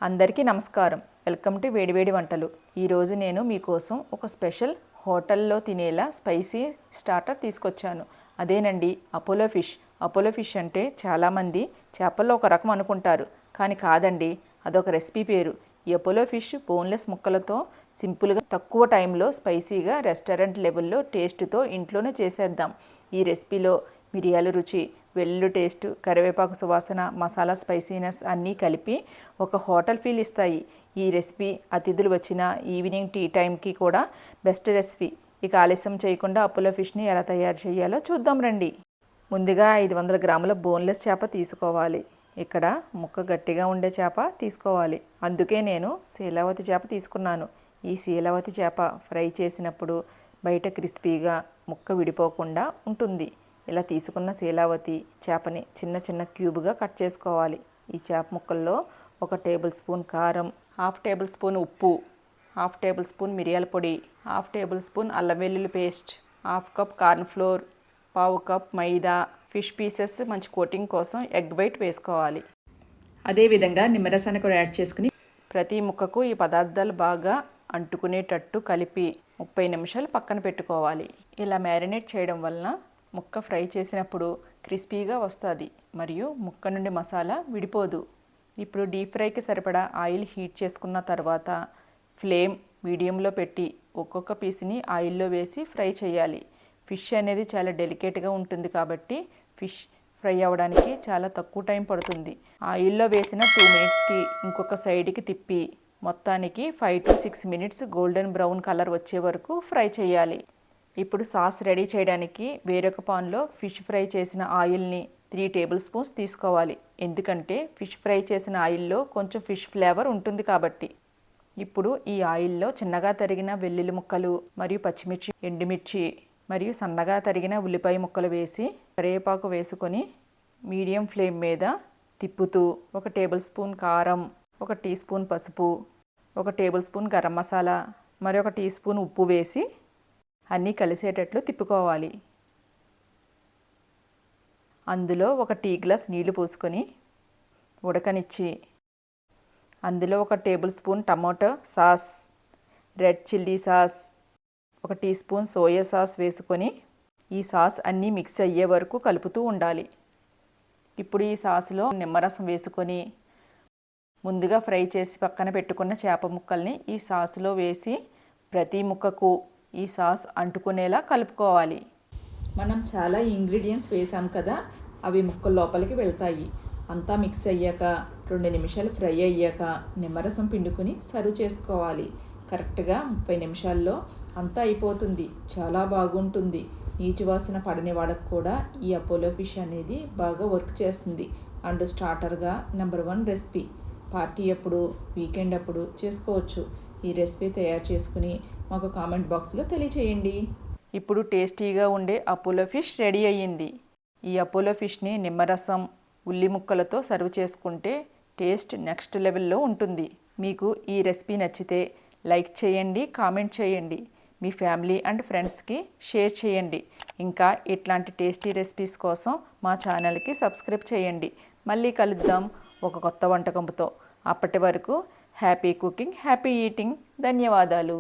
అందరికీ నమస్కారం. Welcome to వేడివేడి వంటలు. ఈరోజు నేను మీకోసం ఒక స్పెషల్ హోటల్లో తినేలా స్పైసీ స్టార్టర్ తీసుకొచ్చాను. అదేనండి అపోలో ఫిష్. అపోలో ఫిష్ అంటే చాలామంది చేపల్లో ఒక రకం అనుకుంటారు, కానీ కాదండి, అదొక రెసిపీ పేరు. ఈ అపోలో ఫిష్ బోన్లెస్ ముక్కలతో సింపుల్గా తక్కువ టైంలో స్పైసీగా రెస్టారెంట్ లెవెల్లో టేస్ట్తో ఇంట్లోనే చేసేద్దాం. ఈ రెసిపీలో మిరియాల రుచి, వెల్లుల్లి టేస్ట్, కరివేపాకు సువాసన, మసాలా స్పైసీనెస్ అన్నీ కలిపి ఒక హోటల్ ఫీల్ ఇస్తాయి. ఈ రెసిపీ అతిథులు వచ్చిన ఈవినింగ్ టీ టైంకి కూడా బెస్ట్ రెసిపీ. ఇక ఆలస్యం చేయకుండా అపోలో ఫిష్ని ఎలా తయారు చేయాలో చూద్దాం రండి. ముందుగా 500 గ్రాముల బోన్లెస్ చేప తీసుకోవాలి. ఇక్కడ ముక్క గట్టిగా ఉండే చేప తీసుకోవాలి. అందుకే నేను శీలావతి చేప తీసుకున్నాను. ఈ శీలావతి చేప ఫ్రై చేసినప్పుడు బయట క్రిస్పీగా ముక్క విడిపోకుండా ఉంటుంది. ఇలా తీసుకున్న శీలావతి చేపని చిన్న చిన్న క్యూబ్గా కట్ చేసుకోవాలి. ఈ చేప ముక్కల్లో 1 టేబుల్ స్పూన్ కారం, 1/2 టేబుల్ స్పూన్ ఉప్పు, 1/2 టేబుల్ స్పూన్ మిరియాల పొడి, 1/2 టేబుల్ స్పూన్ అల్లం వెల్లుల్లి paste, 1/2 cup corn flour, 1/4 cup maida, fish pieces మంచి కోటింగ్ కోసం ఎగ్ వైట్ వేసుకోవాలి. అదేవిధంగా నిమ్మరసాన్ని కూడా యాడ్ చేసుకుని ప్రతి ముక్కకు ఈ పదార్థాలు బాగా అంటుకునేటట్టు కలిపి 30 నిమిషాలు పక్కన పెట్టుకోవాలి. ఇలా మ్యారినేట్ చేయడం వలన ముక్క ఫ్రై చేసినప్పుడు క్రిస్పీగా వస్తుంది మరియు ముక్క నుండి మసాలా విడిపోదు. ఇప్పుడు డీప్ ఫ్రైకి సరిపడా ఆయిల్ హీట్ చేసుకున్న తర్వాత ఫ్లేమ్ మీడియంలో పెట్టి ఒక్కొక్క పీస్ని ఆయిల్లో వేసి ఫ్రై చేయాలి. ఫిష్ అనేది చాలా డెలికేట్గా ఉంటుంది కాబట్టి ఫిష్ ఫ్రై అవ్వడానికి చాలా తక్కువ టైం పడుతుంది. ఆయిల్లో వేసిన 2 మినిట్స్కి ఇంకొక సైడ్కి తిప్పి మొత్తానికి 5 to 6 minutes golden brown colour వచ్చే వరకు ఫ్రై చేయాలి. ఇప్పుడు సాస్ రెడీ చేయడానికి వేరొక పాన్లో ఫిష్ ఫ్రై చేసిన ఆయిల్ని 3 టేబుల్ స్పూన్స్ తీసుకోవాలి. ఎందుకంటే ఫిష్ ఫ్రై చేసిన ఆయిల్లో కొంచెం ఫిష్ ఫ్లేవర్ ఉంటుంది కాబట్టి. ఇప్పుడు ఈ ఆయిల్లో చిన్నగా తరిగిన వెల్లుల్లి ముక్కలు మరియు పచ్చిమిర్చి, ఎండుమిర్చి మరియు సన్నగా తరిగిన ఉల్లిపాయ ముక్కలు వేసి కరివేపాకు వేసుకొని మీడియం ఫ్లేమ్ మీద తిప్పుతూ 1 టేబుల్ స్పూన్ కారం, 1 టీ స్పూన్ పసుపు, 1 టేబుల్ స్పూన్ గరం మసాలా మరి 1 టీ స్పూన్ ఉప్పు వేసి అన్నీ కలిసేటట్లు తిప్పుకోవాలి. అందులో 1 టీ గ్లాస్ నీళ్లు పోసుకొని ఉడకనిచ్చి అందులో 1 tablespoon tomato sauce, red chilli sauce, 1 teaspoon soya sauce వేసుకొని ఈ సాస్ అన్నీ మిక్స్ అయ్యే వరకు కలుపుతూ ఉండాలి. ఇప్పుడు ఈ సాస్లో నిమ్మరసం వేసుకొని ముందుగా ఫ్రై చేసి పక్కన పెట్టుకున్న చేప ముక్కల్ని ఈ సాస్లో వేసి ప్రతి ముక్కకు ఈ సాస్ అంటుకునేలా కలుపుకోవాలి. మనం చాలా ఇంగ్రీడియంట్స్ వేసాం కదా, అవి ముక్కల లోపలికి వెళ్తాయి. అంతా మిక్స్ అయ్యాక 2 నిమిషాలు ఫ్రై అయ్యాక నిమ్మరసం పిండుకొని సర్వ్ చేసుకోవాలి. కరెక్ట్గా 30 నిమిషాల్లో అంతా అయిపోతుంది. చాలా బాగుంటుంది. నీచు వాసన పడని వాడకు కూడా ఈ అపోలో ఫిష్ అనేది బాగా వర్క్ చేస్తుంది. అండ్ స్టార్టర్గా నెంబర్ 1 రెసిపీ. పార్టీ అప్పుడు, వీకెండ్ అప్పుడు చేసుకోవచ్చు. ఈ రెసిపీ తయారు చేసుకుని మాకు కామెంట్ బాక్స్లో తెలియచేయండి. ఇప్పుడు టేస్టీగా ఉండే అపోలో ఫిష్ రెడీ అయ్యింది. ఈ అపోలో ఫిష్ని నిమ్మరసం, ఉల్లి ముక్కలతో సర్వ్ చేసుకుంటే టేస్ట్ నెక్స్ట్ లెవెల్లో ఉంటుంది. మీకు ఈ రెసిపీ నచ్చితే లైక్ చేయండి, కామెంట్ చేయండి, మీ ఫ్యామిలీ అండ్ ఫ్రెండ్స్కి షేర్ చేయండి. ఇంకా ఇట్లాంటి టేస్టీ రెసిపీస్ కోసం మా ఛానల్కి సబ్స్క్రైబ్ చేయండి. మళ్ళీ కలుద్దాం ఒక కొత్త వంటకంతో. అప్పటి వరకు హ్యాపీ కుకింగ్, హ్యాపీ ఈటింగ్. ధన్యవాదాలు.